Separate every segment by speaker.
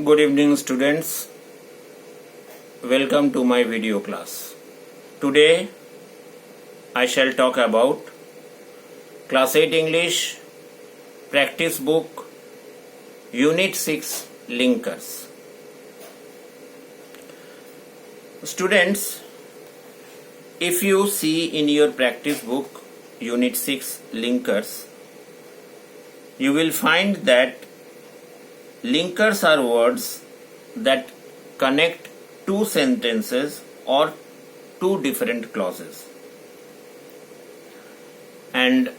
Speaker 1: Good evening, students. Welcome to my video class. Today I shall talk about Class 8 English Practice Book Unit 6 Linkers. Students, if you see in your practice book Unit 6 Linkers, you will find that linkers are words that connect two sentences or two different clauses. And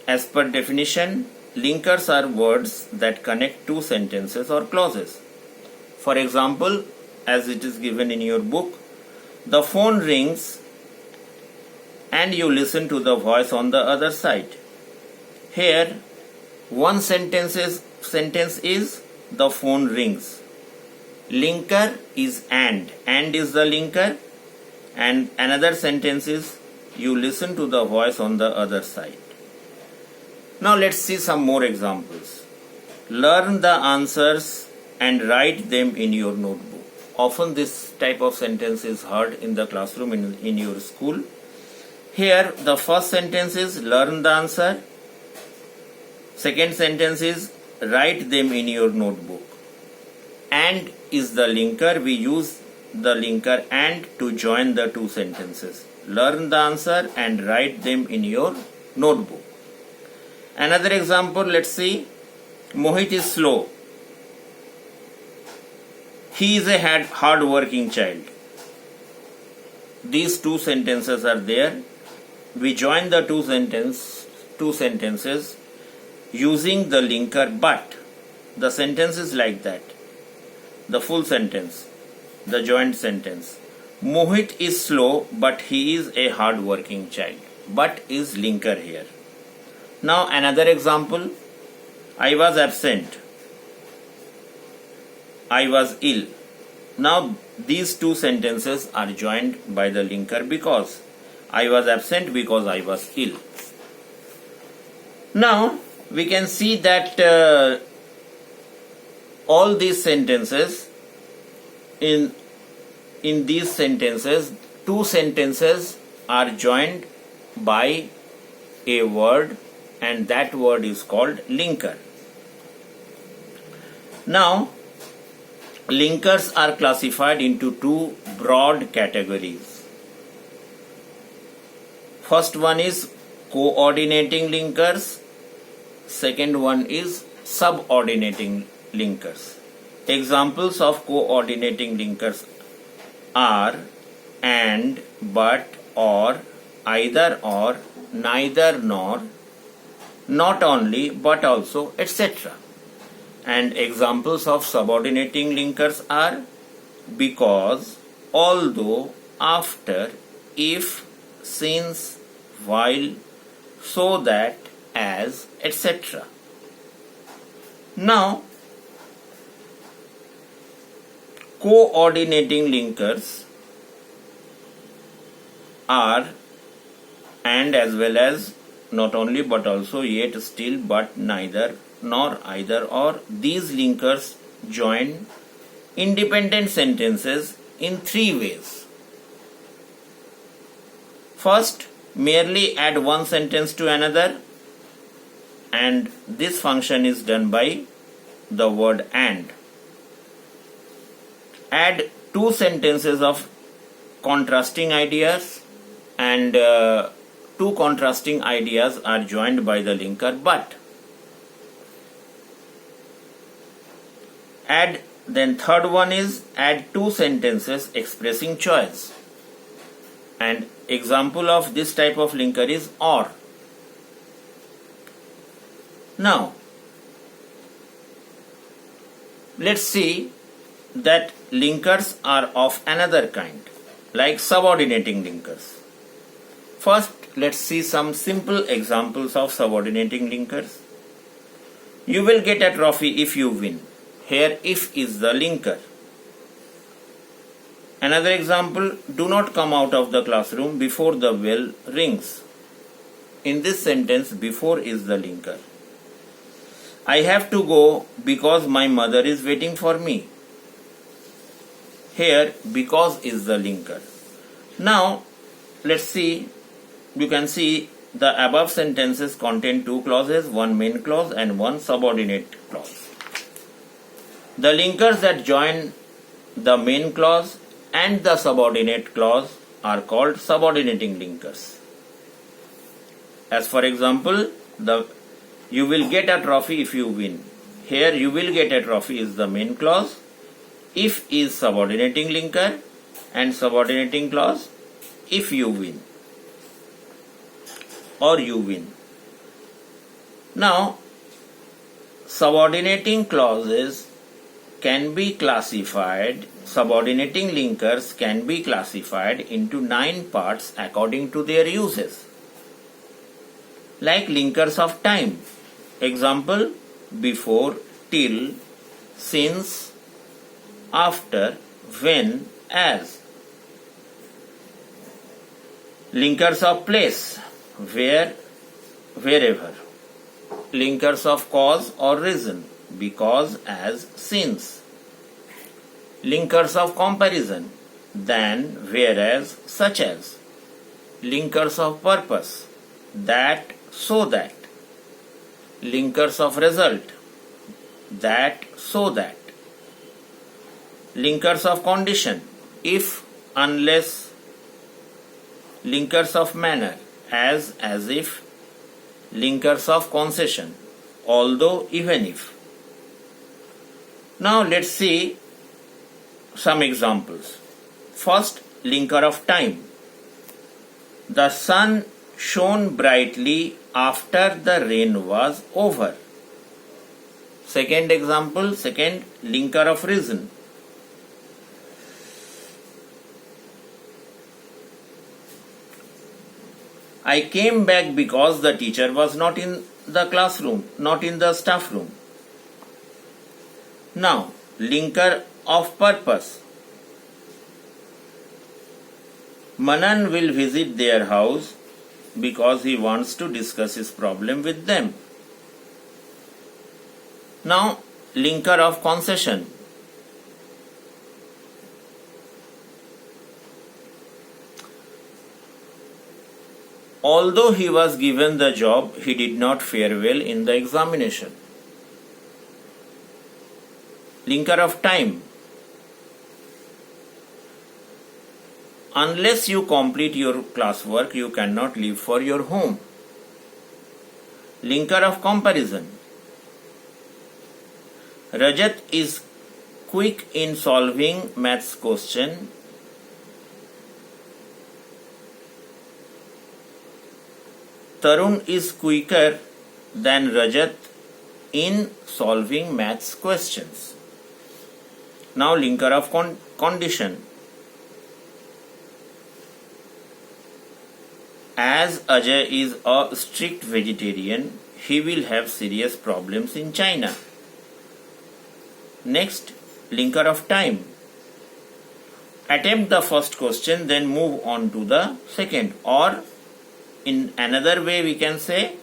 Speaker 1: as per definition, linkers are words that connect two sentences or clauses. For example, as it is given in your book, the phone rings and you listen to the voice on the other side. Here, one sentence is the phone rings. Linker is and is the linker, and another sentence is you listen to the voice on the other side. Now let's see some more examples. Learn the answers and write them in your notebook. Often this type of sentence is heard in the classroom in your school. Here the first sentence is learn the answer. Second sentence is write them in your notebook. And is the linker. We use the linker and to join the two sentences. Learn the answer and write them in your notebook. Another example, let's see. Mohit is slow. He is a hard-working child. These two sentences are there. We join the two sentences using the linker but. The sentence is like that. The full sentence, the joint sentence. Mohit is slow but he is a hard-working child. But is linker here. Now another example. I was absent. I was ill. Now these two sentences are joined by the linker because I was absent because I was ill. Now we can see that all these sentences, in these sentences, two sentences are joined by a word and that word is called linker. Now, linkers are classified into two broad categories. First one is coordinating linkers. Second one is subordinating linkers. Examples of coordinating linkers are and, but, or, either or, neither nor, not only but also, etc. And examples of subordinating linkers are because, although, after, if, since, while, so that, as, etc. Now, coordinating linkers are and as well as not only but also, yet, still, but, neither, nor, either, or. These linkers join independent sentences in three ways. First, merely add one sentence to another, and this function is done by the word and. Add two sentences of contrasting ideas, and two contrasting ideas are joined by the linker but. Then third one is add two sentences expressing choice, and example of this type of linker is or. Now let's see that linkers are of another kind, like subordinating linkers. First, let's see some simple examples of subordinating linkers. You will get a trophy if you win. Here if is the linker. Another example, do not come out of the classroom before the bell rings. In this sentence, before is the linker. I have to go because my mother is waiting for me. Here because is the linker. Now let's see, you can see the above sentences contain two clauses, one main clause and one subordinate clause. The linkers that join the main clause and the subordinate clause are called subordinating linkers. As for example, you will get a trophy if you win. Here you will get a trophy is the main clause, if is subordinating linker, and subordinating clause if you win or you win. Now subordinating clauses can be classified, subordinating linkers can be classified into 9 parts according to their uses. Like linkers of time. Example, before, till, since, after, when, as. Linkers of place, where, wherever. Linkers of cause or reason, because, as, since. Linkers of comparison, than, whereas, such as. Linkers of purpose, that, so that. Linkers of result, that, so that. Linkers of condition, if, unless. Linkers of manner, as if. Linkers of concession, although, even if. Now let's see some examples. First, linker of time. The sun shone brightly after the rain was over. Second example, second, linker of reason. I came back because the teacher was not in the classroom, not in the staff room. Now, linker of purpose. Manan will visit their house because he wants to discuss his problem with them. Now, linker of concession. Although he was given the job, he did not fare well in the examination. Linker of time. Unless you complete your classwork, you cannot leave for your home. Linker of comparison. Rajat is quick in solving maths question. Tarun is quicker than Rajat in solving maths questions. Now linker of condition. As Ajay is a strict vegetarian, he will have serious problems in China. Next, linker of time. Attempt the first question, then move on to the second. Or, in another way we can say,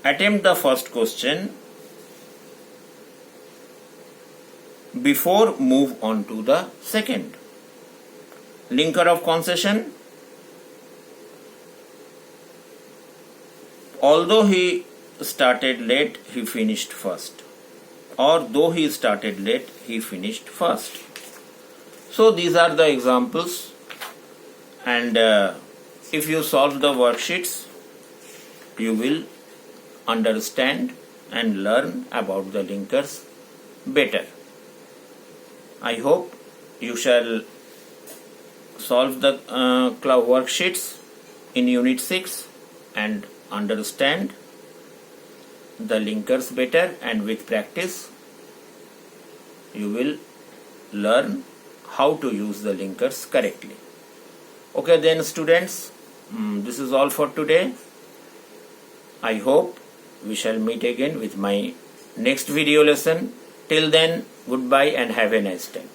Speaker 1: attempt the first question before move on to the second. Linker of concession. Although he started late, he finished first. Or though he started late, he finished first. So these are the examples, and if you solve the worksheets, you will understand and learn about the linkers better. I hope you shall solve the worksheets in Unit 6 and understand the linkers better, and with practice you will learn how to use the linkers correctly. Okay then students, this is all for today. I hope we shall meet again with my next video lesson Till then, goodbye and have a nice time.